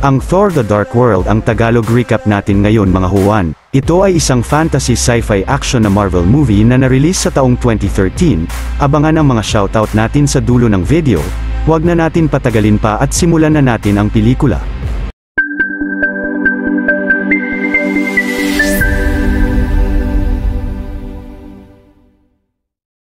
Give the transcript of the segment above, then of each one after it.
Ang Thor: The Dark World ang Tagalog recap natin ngayon mga huwan. Ito ay isang fantasy sci-fi action na Marvel movie na na-release sa taong 2013. Abangan ang mga shoutout natin sa dulo ng video. Huwag na natin patagalin pa at simulan na natin ang pelikula.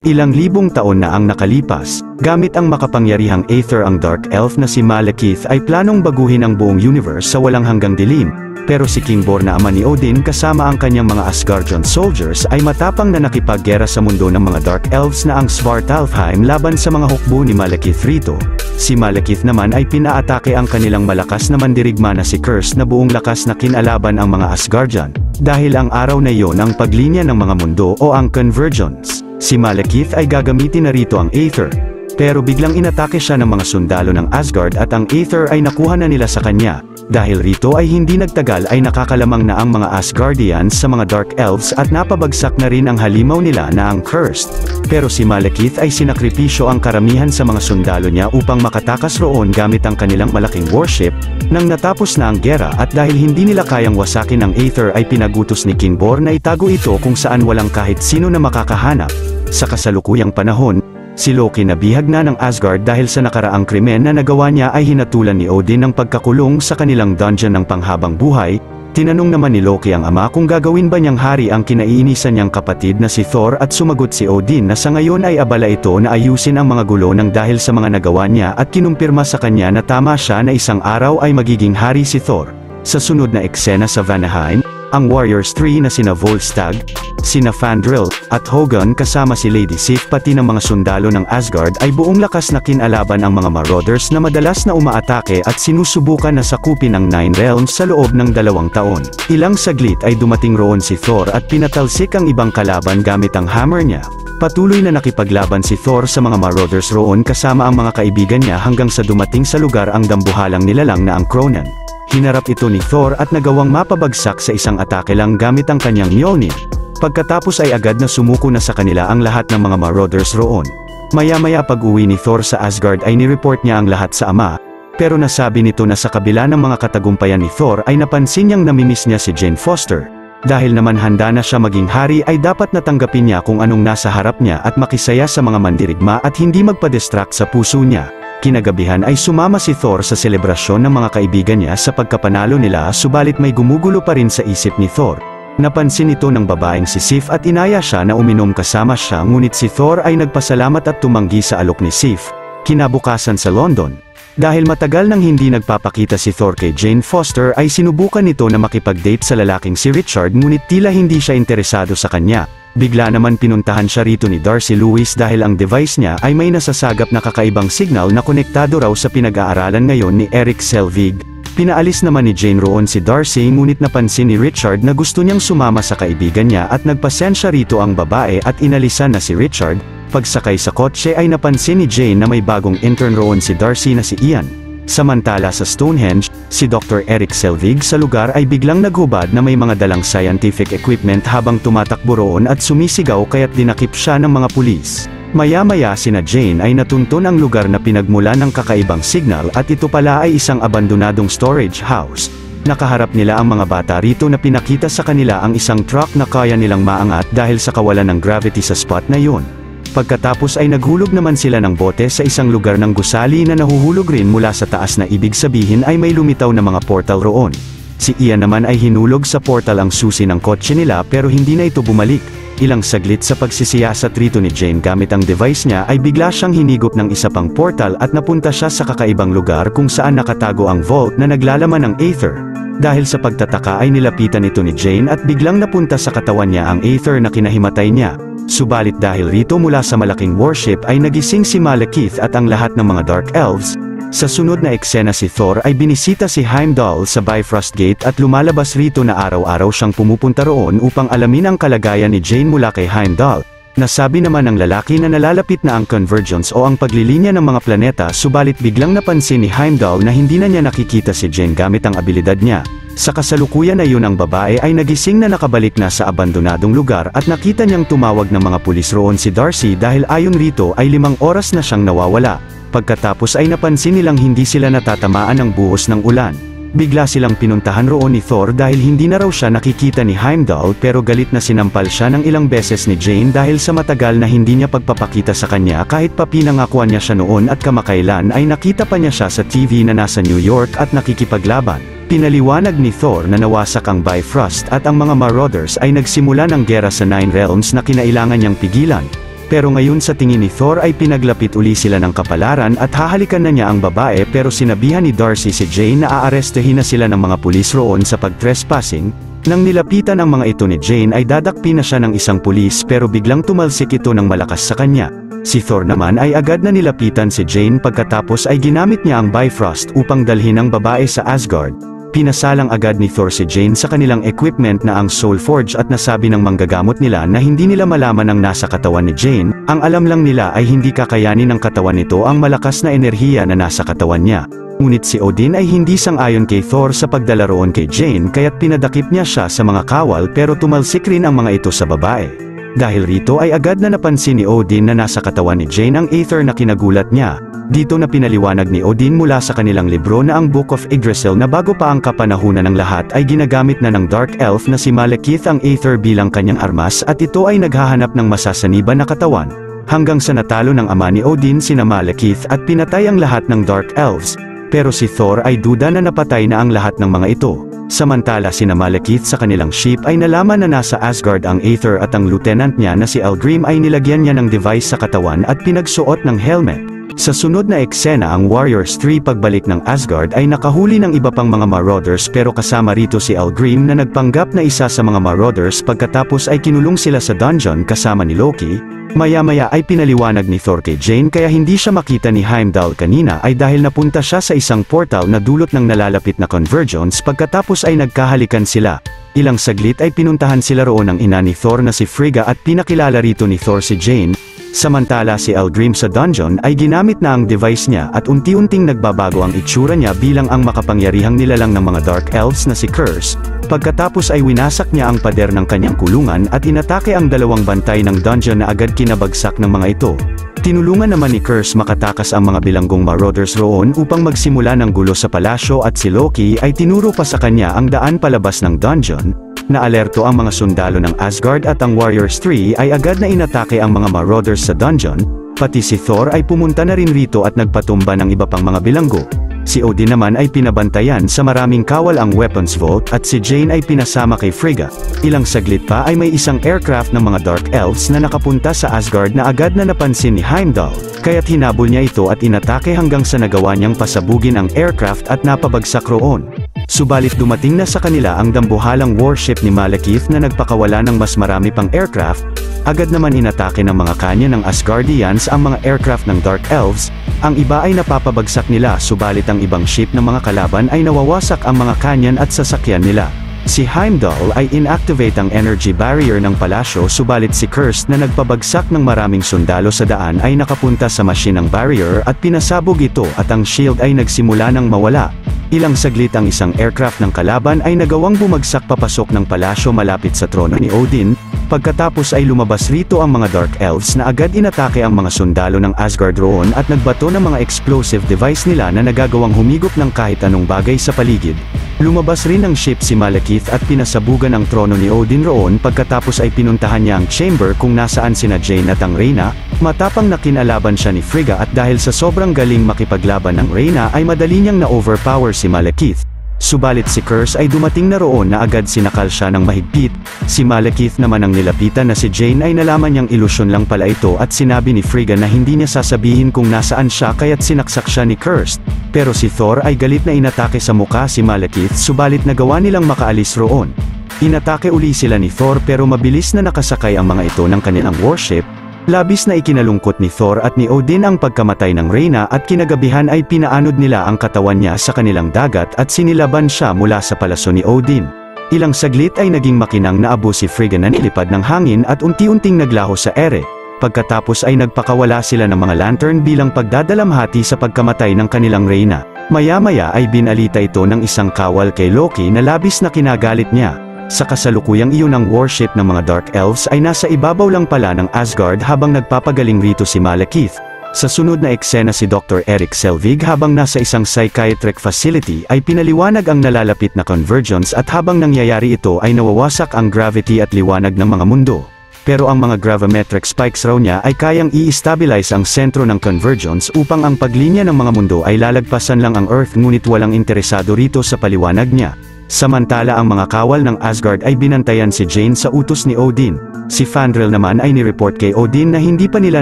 Ilang libong taon na ang nakalipas, gamit ang makapangyarihang Aether ang Dark Elf na si Malekith ay planong baguhin ang buong universe sa walang hanggang dilim, pero si Kingbor na ama ni Odin kasama ang kanyang mga Asgardian soldiers ay matapang na nakipaggera sa mundo ng mga Dark Elves na ang Svartalfheim laban sa mga hukbo ni Malekith rito. Si Malekith naman ay pinaatake ang kanilang malakas na mandirigma na si Curse na buong lakas na kinalaban ang mga Asgardian, dahil ang araw na iyon ang paglinya ng mga mundo o ang Convergence. Si Malekith ay gagamitin na rito ang Aether, pero biglang inatake siya ng mga sundalo ng Asgard at ang Aether ay nakuha na nila sa kanya. Dahil rito ay hindi nagtagal ay nakakalamang na ang mga Asgardians sa mga Dark Elves at napabagsak na rin ang halimaw nila na ang Cursed. Pero si Malekith ay sinakripisyo ang karamihan sa mga sundalo niya upang makatakas roon gamit ang kanilang malaking warship. Nang natapos na ang gera at dahil hindi nila kayang wasakin ang Aether ay pinagutos ni Kingbor na itago ito kung saan walang kahit sino na makakahanap. Sa kasalukuyang panahon, si Loki na bihag na ng Asgard dahil sa nakaraang krimen na nagawa niya ay hinatulan ni Odin ng pagkakulong sa kanilang dungeon ng panghabang buhay. Tinanong naman ni Loki ang ama kung gagawin ba niyang hari ang kinaiinisan niyang kapatid na si Thor at sumagot si Odin na sa ngayon ay abala ito na ayusin ang mga gulo ng dahil sa mga nagawa niya at kinumpirma sa kanya na tama siya na isang araw ay magiging hari si Thor. Sa sunod na eksena sa Vanaheim, ang Warriors 3 na sina Volstagg, sina Fandral, at Hogun kasama si Lady Sif pati ng mga sundalo ng Asgard ay buong lakas na kinalaban ang mga Marauders na madalas na umaatake at sinusubukan na sakupin ang Nine Realms sa loob ng 2 taon. Ilang saglit ay dumating roon si Thor at pinatalsik ang ibang kalaban gamit ang hammer niya. Patuloy na nakipaglaban si Thor sa mga Marauders roon kasama ang mga kaibigan niya hanggang sa dumating sa lugar ang dambuhalang nilalang na ang Kronan. Hinarap ito ni Thor at nagawang mapabagsak sa isang atake lang gamit ang kanyang Mjolnir. Pagkatapos ay agad na sumuko na sa kanila ang lahat ng mga Marauders roon. Maya-maya pag-uwi ni Thor sa Asgard ay nireport niya ang lahat sa ama, pero nasabi nito na sa kabila ng mga katagumpayan ni Thor ay napansin niyang namimiss niya si Jane Foster. Dahil naman handa na siya maging hari ay dapat natanggapin niya kung anong nasa harap niya at makisaya sa mga mandirigma at hindi magpa-distract sa puso niya. Kinagabihan ay sumama si Thor sa selebrasyon ng mga kaibigan niya sa pagkapanalo nila subalit may gumugulo pa rin sa isip ni Thor. Napansin ito ng babaeng si Sif at inaya siya na uminom kasama siya ngunit si Thor ay nagpasalamat at tumanggi sa alok ni Sif. Kinabukasan sa London, dahil matagal nang hindi nagpapakita si Thor kay Jane Foster ay sinubukan nito na makipag-date sa lalaking si Richard ngunit tila hindi siya interesado sa kanya. Bigla naman pinuntahan siya rito ni Darcy Lewis dahil ang device niya ay may nasasagap na kakaibang signal na konektado raw sa pinag-aaralan ngayon ni Erik Selvig. Pinaalis naman ni Jane roon si Darcy ngunit napansin ni Richard na gusto niyang sumama sa kaibigan niya at nagpasensya rito ang babae at inalisan na si Richard. Pagsakay sa kotse ay napansin ni Jane na may bagong intern roon si Darcy na si Ian. Samantala sa Stonehenge, si Dr. Erik Selvig sa lugar ay biglang naghubad na may mga dalang scientific equipment habang tumatakbo roon at sumisigaw kaya't dinakip siya ng mga pulis. Maya-maya sina Jane ay natuntun ang lugar na pinagmula ng kakaibang signal at ito pala ay isang abandonadong storage house. Nakaharap nila ang mga bata rito na pinakita sa kanila ang isang truck na kaya nilang maangat dahil sa kawalan ng gravity sa spot na yun. Pagkatapos ay naghulog naman sila ng bote sa isang lugar ng gusali na nahuhulog rin mula sa taas na ibig sabihin ay may lumitaw na mga portal roon. Si Ian naman ay hinulog sa portal ang susi ng kotse nila pero hindi na ito bumalik. Ilang saglit sa pagsisiyasat rito ni Jane gamit ang device niya ay bigla siyang hinigop ng isa pang portal at napunta siya sa kakaibang lugar kung saan nakatago ang vault na naglalaman ng Aether. Dahil sa pagtataka ay nilapitan ito ni Jane at biglang napunta sa katawan niya ang Aether na kinahimatay niya. Subalit dahil rito mula sa malaking warship ay nagising si Malekith at ang lahat ng mga Dark Elves. Sa sunod na eksena si Thor ay binisita si Heimdall sa Bifrost Gate at lumalabas rito na araw-araw siyang pumupunta roon upang alamin ang kalagayan ni Jane mula kay Heimdall. Nasabi naman ng lalaki na nalalapit na ang Convergence o ang paglilinya ng mga planeta subalit biglang napansin ni Heimdall na hindi na niya nakikita si Jane gamit ang abilidad niya. Sa kasalukuyan na yun ang babae ay nagising na nakabalik na sa abandonadong lugar at nakita niyang tumawag ng mga pulis roon si Darcy dahil ayon rito ay 5 oras na siyang nawawala. Pagkatapos ay napansin nilang hindi sila natatamaan ng buhos ng ulan. Bigla silang pinuntahan roon ni Thor dahil hindi na raw siya nakikita ni Heimdall pero galit na sinampal siya ng ilang beses ni Jane dahil sa matagal na hindi niya pagpapakita sa kanya kahit pa pinangakuan niya siya noon at kamakailan ay nakita pa niya siya sa TV na nasa New York at nakikipaglaban. Pinaliwanag ni Thor na nawasak ang Bifrost at ang mga Marauders ay nagsimula ng gera sa Nine Realms na kinailangan niyang pigilan. Pero ngayon sa tingin ni Thor ay pinaglapit uli sila ng kapalaran at hahalikan na niya ang babae pero sinabihan ni Darcy si Jane na aarestuhin na sila ng mga pulis roon sa pag-trespassing. Nang nilapitan ang mga ito ni Jane ay dadakpi na siya ng isang pulis pero biglang tumalsik ito ng malakas sa kanya. Si Thor naman ay agad na nilapitan si Jane pagkatapos ay ginamit niya ang Bifrost upang dalhin ang babae sa Asgard. Pinasalang agad ni Thor si Jane sa kanilang equipment na ang Soulforge at nasabi ng manggagamot nila na hindi nila malaman ang nasa katawan ni Jane, ang alam lang nila ay hindi kakayanin ng katawan nito ang malakas na enerhiya na nasa katawan niya. Ngunit si Odin ay hindi sang-ayon kay Thor sa pagdala roon kay Jane kaya't pinadakip niya siya sa mga kawal pero tumalsik rin ang mga ito sa babae. Dahil rito ay agad na napansin ni Odin na nasa katawan ni Jane ang Aether na kinagulat niya. Dito na pinaliwanag ni Odin mula sa kanilang libro na ang Book of Yggdrasil na bago pa ang kapanahunan ng lahat ay ginagamit na ng Dark Elf na si Malekith ang Aether bilang kanyang armas at ito ay naghahanap ng masasaniban na katawan. Hanggang sa natalo ng ama ni Odin sina Malekith at pinatay ang lahat ng Dark Elves. Pero si Thor ay duda na napatay na ang lahat ng mga ito. Samantala sina Malekith sa kanilang ship ay nalaman na nasa Asgard ang Aether at ang lieutenant niya na si Eldgrim ay nilagyan niya ng device sa katawan at pinagsuot ng helmet. Sa sunod na eksena ang Warriors 3 pagbalik ng Asgard ay nakahuli ng iba pang mga Marauders pero kasama rito si Eldgrim na nagpanggap na isa sa mga Marauders pagkatapos ay kinulong sila sa dungeon kasama ni Loki. Maya-maya ay pinaliwanag ni Thor kay Jane kaya hindi siya makita ni Heimdall kanina ay dahil napunta siya sa isang portal na dulot ng nalalapit na convergence pagkatapos ay nagkahalikan sila. Ilang saglit ay pinuntahan sila roon ng ina ni Thor na si Frigga at pinakilala rito ni Thor si Jane. Samantala si Eldgrim sa dungeon ay ginamit na ang device niya at unti-unting nagbabago ang itsura niya bilang ang makapangyarihang nilalang ng mga Dark Elves na si Curse. Pagkatapos ay winasak niya ang pader ng kanyang kulungan at inatake ang dalawang bantay ng dungeon na agad kinabagsak ng mga ito. Tinulungan naman ni Curse makatakas ang mga bilanggong Marauders roon upang magsimula ng gulo sa palasyo at si Loki ay tinuro pa sa kanya ang daan palabas ng dungeon. Naalerto ang mga sundalo ng Asgard at ang Warriors 3 ay agad na inatake ang mga Marauders sa dungeon, pati si Thor ay pumunta na rin rito at nagpatumba ng iba pang mga bilanggo. Si Odin naman ay pinabantayan sa maraming kawal ang weapons vault at si Jane ay pinasama kay Frigga. Ilang saglit pa ay may isang aircraft ng mga Dark Elves na nakapunta sa Asgard na agad na napansin ni Heimdall, kaya't hinabol niya ito at inatake hanggang sa nagawa niyang pasabugin ang aircraft at napabagsak roon. Subalit dumating na sa kanila ang dambuhalang warship ni Malekith na nagpakawala ng mas marami pang aircraft. Agad naman inatake ng mga kanya ng Asgardians ang mga aircraft ng Dark Elves. Ang iba ay napapabagsak nila subalit ang ibang ship ng mga kalaban ay nawawasak ang mga kanyan at sasakyan nila. Si Heimdall ay inactivate ang energy barrier ng palasyo subalit si Curse na nagpabagsak ng maraming sundalo sa daan ay nakapunta sa machine ng barrier at pinasabog ito at ang shield ay nagsimula ng mawala. Ilang saglit ang isang aircraft ng kalaban ay nagawang bumagsak papasok ng palasyo malapit sa trono ni Odin. Pagkatapos ay lumabas rito ang mga Dark Elves na agad inatake ang mga sundalo ng Asgard roon at nagbato ng mga explosive device nila na nagagawang humigop ng kahit anong bagay sa paligid. Lumabas rin ng ship si Malekith at pinasabugan ang trono ni Odin roon pagkatapos ay pinuntahan niya ang chamber kung nasaan sina Jane at ang Reyna. Matapang na kinalaban siya ni Frigga at dahil sa sobrang galing makipaglaban ng Reyna ay madali niyang na-overpower si Malekith. Subalit si Curse ay dumating na roon na agad sinakal siya ng mahigpit. Si Malekith naman ang nilapitan na si Jane ay nalaman niyang ilusyon lang pala ito at sinabi ni Frigga na hindi niya sasabihin kung nasaan siya kaya't sinaksak siya ni Curse. Pero si Thor ay galit na inatake sa muka si Malekith subalit nagawa nilang makaalis roon. Inatake uli sila ni Thor pero mabilis na nakasakay ang mga ito ng kanilang warship. Labis na ikinalungkot ni Thor at ni Odin ang pagkamatay ng Reyna at kinagabihan ay pinaanod nila ang katawan niya sa kanilang dagat at sinilaban siya mula sa palaso ni Odin. Ilang saglit ay naging makinang na abo si Frigga na nilipad ng hangin at unti-unting naglaho sa ere. Pagkatapos ay nagpakawala sila ng mga lantern bilang pagdadalamhati sa pagkamatay ng kanilang Reyna. Maya-maya ay binalita ito ng isang kawal kay Loki na labis na kinagalit niya. Sa kasalukuyang iyon ang warship ng mga Dark Elves ay nasa ibabaw lang pala ng Asgard habang nagpapagaling rito si Malekith. Sa sunod na eksena si Dr. Eric Selvig habang nasa isang psychiatric facility ay pinaliwanag ang nalalapit na convergence at habang nangyayari ito ay nawawasak ang gravity at liwanag ng mga mundo. Pero ang mga gravimetric spikes raw niya ay kayang i-stabilize ang sentro ng convergence upang ang paglinya ng mga mundo ay lalagpasan lang ang Earth ngunit walang interesado rito sa paliwanag niya. Samantala ang mga kawal ng Asgard ay binantayan si Jane sa utos ni Odin. Si Fandral naman ay nireport kay Odin na hindi pa nila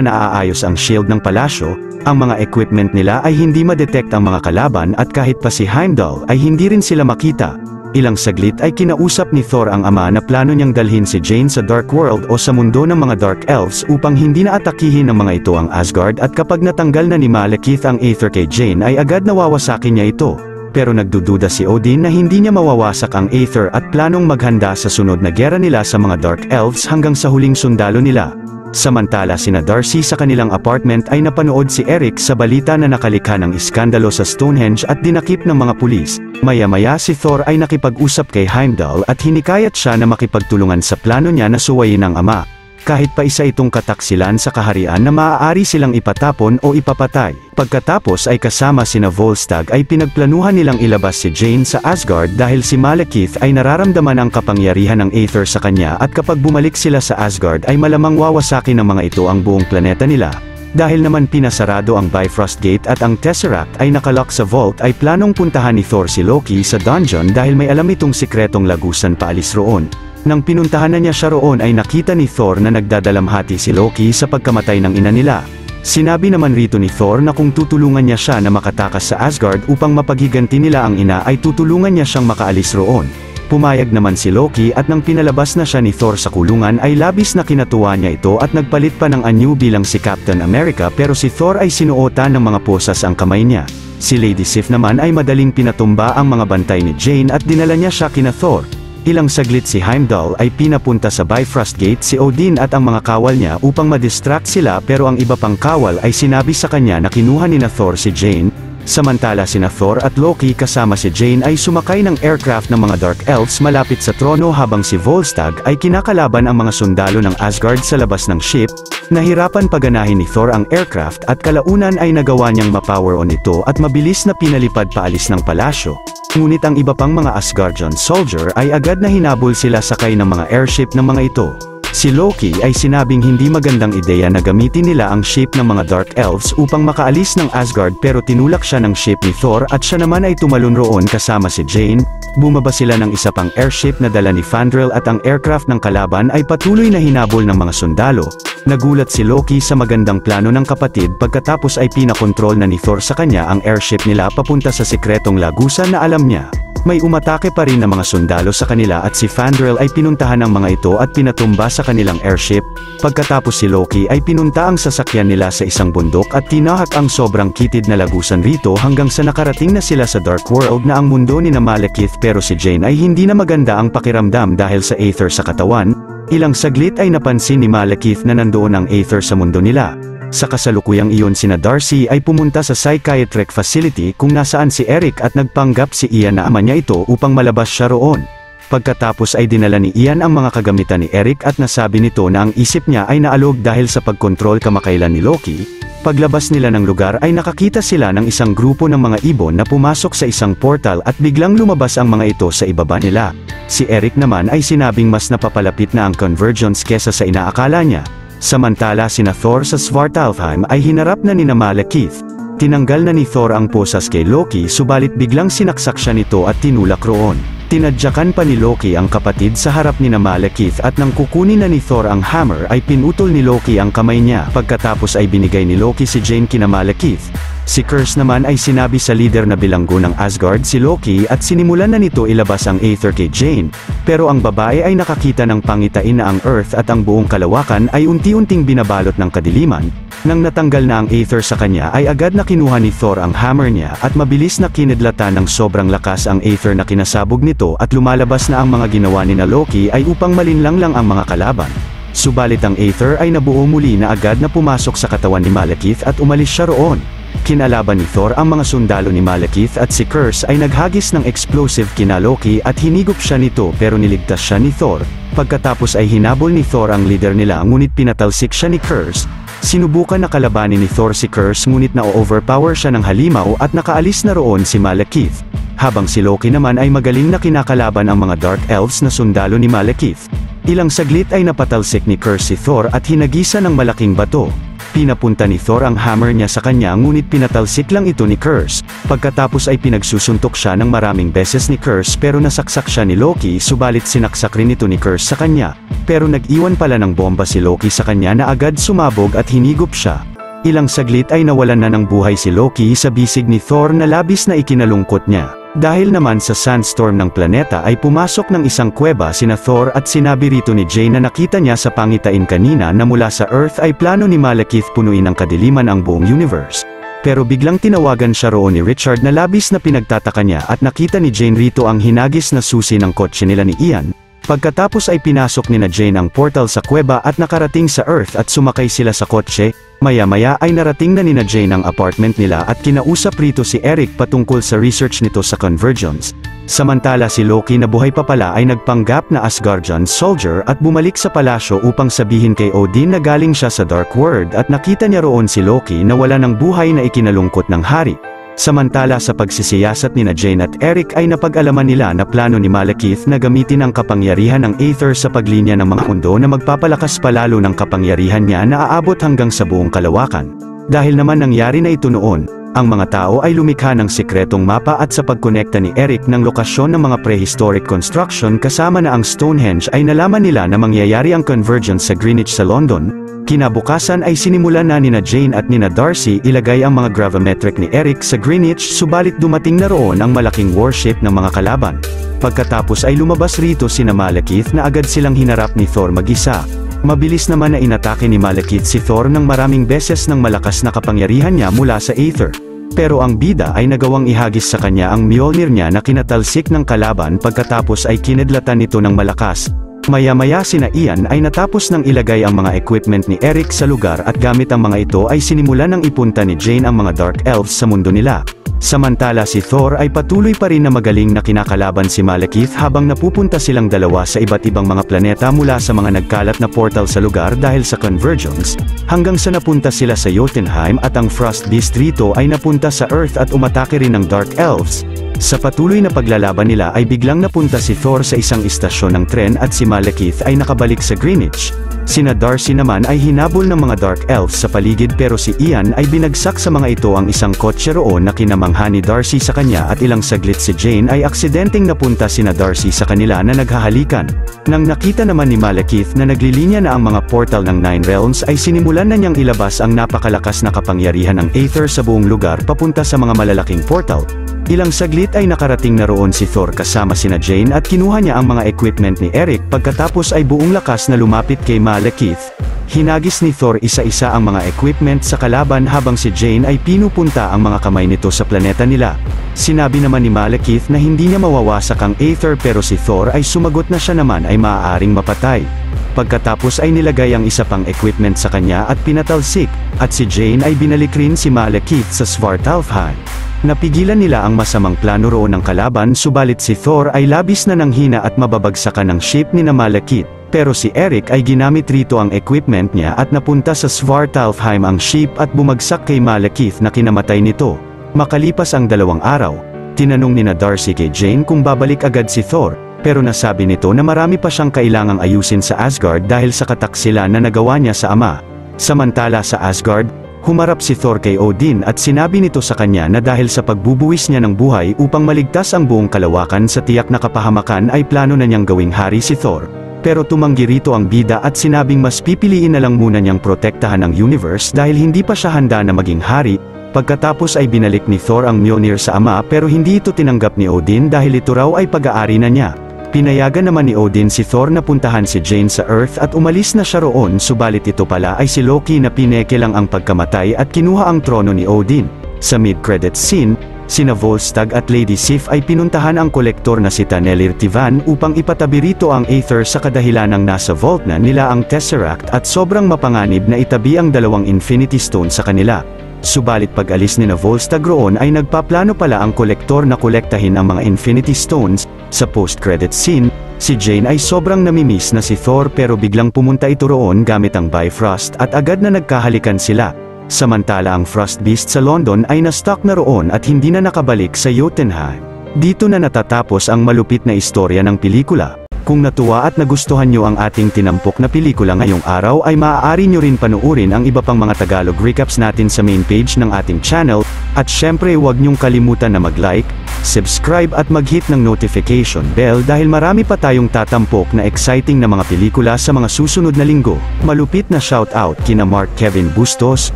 naaayos ang shield ng palasyo, ang mga equipment nila ay hindi ma-detect ang mga kalaban at kahit pa si Heimdall ay hindi rin sila makita. Ilang saglit ay kinausap ni Thor ang ama na plano niyang dalhin si Jane sa Dark World o sa mundo ng mga Dark Elves upang hindi na atakihin ng mga ito ang Asgard at kapag natanggal na ni Malekith ang Aether kay Jane ay agad nawawasakin niya ito. Pero nagdududa si Odin na hindi niya mawawasak ang Aether at planong maghanda sa sunod na gera nila sa mga Dark Elves hanggang sa huling sundalo nila. Samantala sina Darcy sa kanilang apartment ay napanood si Eric sa balita na nakalikha ng iskandalo sa Stonehenge at dinakip ng mga pulis. Maya-maya si Thor ay nakipag-usap kay Heimdall at hinikayat siya na makipagtulungan sa plano niya na suwayin ng ama. Kahit pa isa itong kataksilan sa kaharian na maaari silang ipatapon o ipapatay. Pagkatapos ay kasama sina Volstagg ay pinagplanuhan nilang ilabas si Jane sa Asgard dahil si Malekith ay nararamdaman ang kapangyarihan ng Aether sa kanya at kapag bumalik sila sa Asgard ay malamang wawasakin ng mga ito ang buong planeta nila. Dahil naman pinasarado ang Bifrost Gate at ang Tesseract ay nakalock sa vault ay planong puntahan ni Thor si Loki sa dungeon dahil may alam itong sikretong lagusan paalis roon. Nang pinuntahan na niya siya roon ay nakita ni Thor na nagdadalamhati si Loki sa pagkamatay ng ina nila. Sinabi naman rito ni Thor na kung tutulungan niya siya na makatakas sa Asgard upang mapaghiganti nila ang ina ay tutulungan niya siyang makaalis roon. Pumayag naman si Loki at nang pinalabas na siya ni Thor sa kulungan ay labis na kinatuwa niya ito at nagpalit pa ng anyo bilang si Captain America pero si Thor ay sinuotan ng mga posas ang kamay niya. Si Lady Sif naman ay madaling pinatumba ang mga bantay ni Jane at dinala niya siya kina Thor. Ilang saglit si Heimdall ay pinapunta sa Bifrost Gate si Odin at ang mga kawal niya upang ma-distract sila pero ang iba pang kawal ay sinabi sa kanya na kinuha ni na Thor si Jane. Samantala sina Thor at Loki kasama si Jane ay sumakay ng aircraft ng mga Dark Elves malapit sa trono habang si Volstagg ay kinakalaban ang mga sundalo ng Asgard sa labas ng ship. Nahirapan paganahin ni Thor ang aircraft at kalaunan ay nagawa niyang ma-power on ito at mabilis na pinalipad paalis ng palasyo. Ngunit ang iba pang mga Asgardian soldier ay agad na hinabol sila sakay ng mga airship ng mga ito. Si Loki ay sinabing hindi magandang ideya na gamitin nila ang ship ng mga Dark Elves upang makaalis ng Asgard pero tinulak siya ng ship ni Thor at siya naman ay tumalon roon kasama si Jane. Bumaba sila ng isa pang airship na dala ni Fandral at ang aircraft ng kalaban ay patuloy na hinabol ng mga sundalo. Nagulat si Loki sa magandang plano ng kapatid pagkatapos ay pinakontrol na ni Thor sa kanya ang airship nila papunta sa sikretong lagusan na alam niya. May umatake pa rin na mga sundalo sa kanila at si Fandral ay pinuntahan ng mga ito at pinatumba sa kanilang airship. Pagkatapos si Loki ay pinunta ang sasakyan nila sa isang bundok at tinahak ang sobrang kitid na lagusan rito hanggang sa nakarating na sila sa Dark World na ang mundo ni na Malekith pero si Jane ay hindi na maganda ang pakiramdam dahil sa Aether sa katawan. Ilang saglit ay napansin ni Malekith na nandoon ang Aether sa mundo nila. Sa kasalukuyang iyon sina Darcy ay pumunta sa psychiatric facility kung nasaan si Eric at nagpanggap si Ian na ama niya ito upang malabas siya roon. Pagkatapos ay dinala ni Ian ang mga kagamitan ni Eric at nasabi nito na ang isip niya ay naalog dahil sa pagkontrol kamakailan ni Loki. Paglabas nila ng lugar ay nakakita sila ng isang grupo ng mga ibon na pumasok sa isang portal at biglang lumabas ang mga ito sa ibaba nila. Si Eric naman ay sinabing mas napapalapit na ang convergence kesa sa inaakala niya. Samantala sina Thor sa Svartalfheim ay hinarap na ni na Malekith. Tinanggal na ni Thor ang posas kay Loki subalit biglang sinaksak siya nito at tinulak roon. Tinadyakan pa ni Loki ang kapatid sa harap ni na Malekith at nang kukunin na ni Thor ang hammer ay pinutol ni Loki ang kamay niya. Pagkatapos ay binigay ni Loki si Jane kina Malekith. Si Curse naman ay sinabi sa leader na bilanggo ng Asgard si Loki at sinimulan na nito ilabas ang Aether kay Jane. Pero ang babae ay nakakita ng pangitain na ang Earth at ang buong kalawakan ay unti-unting binabalot ng kadiliman. Nang natanggal na ang Aether sa kanya ay agad na kinuha ni Thor ang hammer niya at mabilis na kinidlatan ng sobrang lakas ang Aether na kinasabog nito at lumalabas na ang mga ginawa ni na Loki ay upang malinlang lang ang mga kalaban. Subalit ang Aether ay nabuo muli na agad na pumasok sa katawan ni Malekith at umalis siya roon. Kinalaban ni Thor ang mga sundalo ni Malekith at si Curse ay naghagis ng explosive kina Loki at hinigop siya nito pero niligtas siya ni Thor. Pagkatapos ay hinabol ni Thor ang leader nila ngunit pinatalsik siya ni Curse. Sinubukan na kalabanin ni Thor si Curse ngunit na-overpower siya ng halimaw at nakaalis na roon si Malekith. Habang si Loki naman ay magaling na kinakalaban ang mga Dark Elves na sundalo ni Malekith. Ilang saglit ay napatalsik ni Curse si Thor at hinagisa ng malaking bato. Pinapunta ni Thor ang hammer niya sa kanya ngunit pinatalsik lang ito ni Curse. Pagkatapos ay pinagsusuntok siya ng maraming beses ni Curse pero nasaksak siya ni Loki subalit sinaksak rin ito ni Curse sa kanya. Pero nag-iwan pala ng bomba si Loki sa kanya na agad sumabog at hinigop siya. Ilang saglit ay nawalan na ng buhay si Loki sa bisig ni Thor na labis na ikinalungkot niya. Dahil naman sa sandstorm ng planeta ay pumasok ng isang kuweba sina Thor at sinabi rito ni Jane na nakita niya sa pangitain kanina na mula sa Earth ay plano ni Malekith punuin ng kadiliman ang buong universe. Pero biglang tinawagan siya roon ni Richard na labis na pinagtataka niya at nakita ni Jane rito ang hinagis na susi ng kotse nila ni Ian. Pagkatapos ay pinasok ni na Jane ang portal sa kuweba at nakarating sa Earth at sumakay sila sa kotse. Maya-maya ay narating na ni na Jane ang apartment nila at kinausap rito si Eric patungkol sa research nito sa Convergence. Samantala si Loki na buhay pa pala ay nagpanggap na Asgardian soldier at bumalik sa palasyo upang sabihin kay Odin na galing siya sa Dark World at nakita niya roon si Loki na wala ng buhay na ikinalungkot ng hari. Samantala sa pagsisiyasat ni na Jane at Eric ay napag-alaman nila na plano ni Malekith na gamitin ang kapangyarihan ng Aether sa paglinya ng mga mundo na magpapalakas palalo ng kapangyarihan niya na aabot hanggang sa buong kalawakan. Dahil naman nangyari na ito noon, ang mga tao ay lumikha ng sikretong mapa at sa pagkonekta ni Eric ng lokasyon ng mga prehistoric construction kasama na ang Stonehenge ay nalaman nila na mangyayari ang convergence sa Greenwich sa London. Kinabukasan ay sinimulan na nina Jane at nina Darcy ilagay ang mga gravimetric ni Eric sa Greenwich subalit dumating na roon ang malaking warship ng mga kalaban. Pagkatapos ay lumabas rito sina Malekith na agad silang hinarap ni Thor mag-isa. Mabilis naman na inatake ni Malekith si Thor ng maraming beses ng malakas na kapangyarihan niya mula sa Aether. Pero ang bida ay nagawang ihagis sa kanya ang Mjolnir niya na kinatalsik ng kalaban pagkatapos ay kinidlatan ito ng malakas. Maya-maya sina Ian ay natapos ng ilagay ang mga equipment ni Eric sa lugar at gamit ang mga ito ay sinimulan ng ipunta ni Jane ang mga Dark Elves sa mundo nila. Samantala si Thor ay patuloy pa rin na magaling na kinakalaban si Malekith habang napupunta silang dalawa sa iba't ibang mga planeta mula sa mga nagkalat na portal sa lugar dahil sa Convergence, hanggang sa napunta sila sa Jotunheim at ang Frost Beast rito ay napunta sa Earth at umatake rin ng Dark Elves. Sa patuloy na paglalaban nila ay biglang napunta si Thor sa isang istasyon ng tren at si Malekith ay nakabalik sa Greenwich. Sina Darcy naman ay hinabol ng mga Dark Elves sa paligid pero si Ian ay binagsak sa mga ito ang isang kotse roon na kinamangha ni Darcy sa kanya at ilang saglit si Jane ay aksidenteng napunta sina Darcy sa kanila na naghahalikan. Nang nakita naman ni Malekith na naglilinya na ang mga portal ng Nine Realms ay sinimulan na niyang ilabas ang napakalakas na kapangyarihan ng Aether sa buong lugar papunta sa mga malalaking portal. Ilang saglit ay nakarating na roon si Thor kasama sina Jane at kinuha niya ang mga equipment ni Eric pagkatapos ay buong lakas na lumapit kay Malekith. Hinagis ni Thor isa-isa ang mga equipment sa kalaban habang si Jane ay pinupunta ang mga kamay nito sa planeta nila. Sinabi naman ni Malekith na hindi niya mawawasak ang Aether pero si Thor ay sumagot na siya naman ay maaaring mapatay. Pagkatapos ay nilagay ang isa pang equipment sa kanya at pinatalsik, at si Jane ay binalik rin si Malekith sa Svartalfheim. Napigilan nila ang masamang plano roon ng kalaban subalit si Thor ay labis na nanghina at mababagsakan ng ship ni na Malekith. Pero si Eric ay ginamit rito ang equipment niya at napunta sa Svartalfheim ang ship at bumagsak kay Malekith na kinamatay nito. Makalipas ang 2 araw, tinanong ni na Darcy kay Jane kung babalik agad si Thor, pero nasabi nito na marami pa siyang kailangang ayusin sa Asgard dahil sa kataksilan na nagawa niya sa ama. Samantala sa Asgard, humarap si Thor kay Odin at sinabi nito sa kanya na dahil sa pagbubuwis niya ng buhay upang maligtas ang buong kalawakan sa tiyak na kapahamakan ay plano na niyang gawing hari si Thor. Pero tumanggi rito ang bida at sinabing mas pipiliin na lang muna niyang protektahan ang universe dahil hindi pa siya handa na maging hari. Pagkatapos ay binalik ni Thor ang Mjolnir sa ama pero hindi ito tinanggap ni Odin dahil ito raw ay pag-aari na niya. Pinayagan naman ni Odin si Thor na puntahan si Jane sa Earth at umalis na siya roon subalit ito pala ay si Loki na pineke lang ang pagkamatay at kinuha ang trono ni Odin. Sa mid-credits scene, sina Volstagg at Lady Sif ay pinuntahan ang kolektor na si Tanelir Tivan upang ipatabi rito ang Aether sa kadahilanang nasa vault na nila ang Tesseract at sobrang mapanganib na itabi ang 2 Infinity Stone sa kanila. Subalit pag-alis ni Volstagg roon ay nagpaplano pala ang kolektor na kolektahin ang mga Infinity Stones. Sa post-credit scene, si Jane ay sobrang namimiss na si Thor pero biglang pumunta ito roon gamit ang Bifrost at agad na nagkahalikan sila. Samantala ang Frost Beast sa London ay na-stuck na roon at hindi na nakabalik sa Jotunheim. Dito na natatapos ang malupit na istorya ng pelikula. Kung natuwa at nagustuhan nyo ang ating tinampok na pelikula ngayong araw ay maaari nyo rin panuurin ang iba pang mga Tagalog recaps natin sa main page ng ating channel, at syempre huwag nyong kalimutan na mag-like, subscribe at mag-hit ng notification bell dahil marami pa tayong tatampok na exciting na mga pelikula sa mga susunod na linggo. Malupit na shoutout kina Mark Kevin Bustos,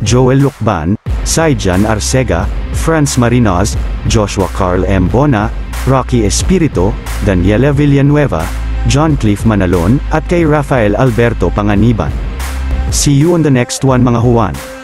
Joel Lucban, Saijan Arcega, Franz Marinos, Joshua Carl M. Bona, Rocky Espirito, Daniela Villanueva, John Cliff Manalon, at kay Rafael Alberto Panganiban. See you on the next one mga Juan.